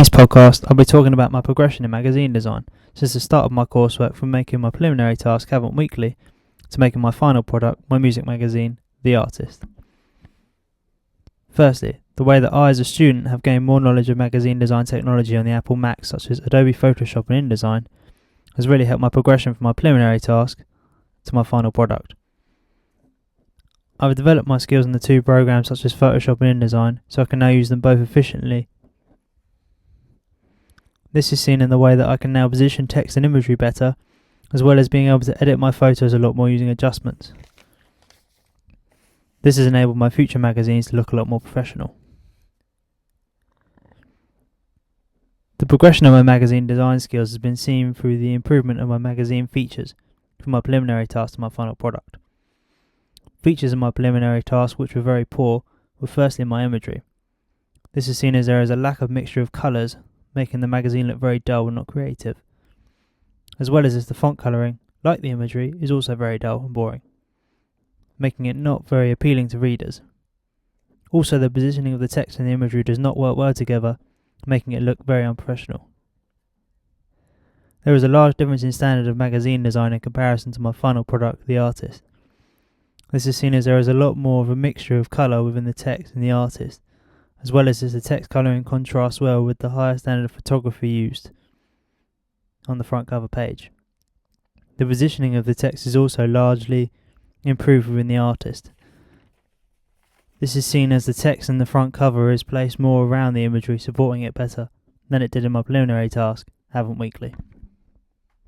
this podcast, I'll be talking about my progression in magazine design since the start of my coursework, from making my preliminary task Haven't Weekly to making my final product, my music magazine, The Artist. Firstly, the way that I as a student have gained more knowledge of magazine design technology on the Apple Mac, such as Adobe Photoshop and InDesign, has really helped my progression from my preliminary task to my final product. I've developed my skills in the two programs such as Photoshop and InDesign, so I can now use them both efficiently. This is seen in the way that I can now position text and imagery better, as well as being able to edit my photos a lot more using adjustments. This has enabled my future magazines to look a lot more professional. The progression of my magazine design skills has been seen through the improvement of my magazine features from my preliminary task to my final product. Features in my preliminary task which were very poor were firstly my imagery. This is seen as there is a lack of mixture of colours, making the magazine look very dull and not creative, as well as the font colouring, like the imagery, is also very dull and boring, making it not very appealing to readers. Also, the positioning of the text and the imagery does not work well together, making it look very unprofessional. There is a large difference in standard of magazine design in comparison to my final product, The Artist. This is seen as there is a lot more of a mixture of colour within the text and the artist, as well as the text colouring contrasts well with the higher standard of photography used on the front cover page. The positioning of the text is also largely improved within the artist. This is seen as the text in the front cover is placed more around the imagery, supporting it better than it did in my preliminary task, Haven't Weekly.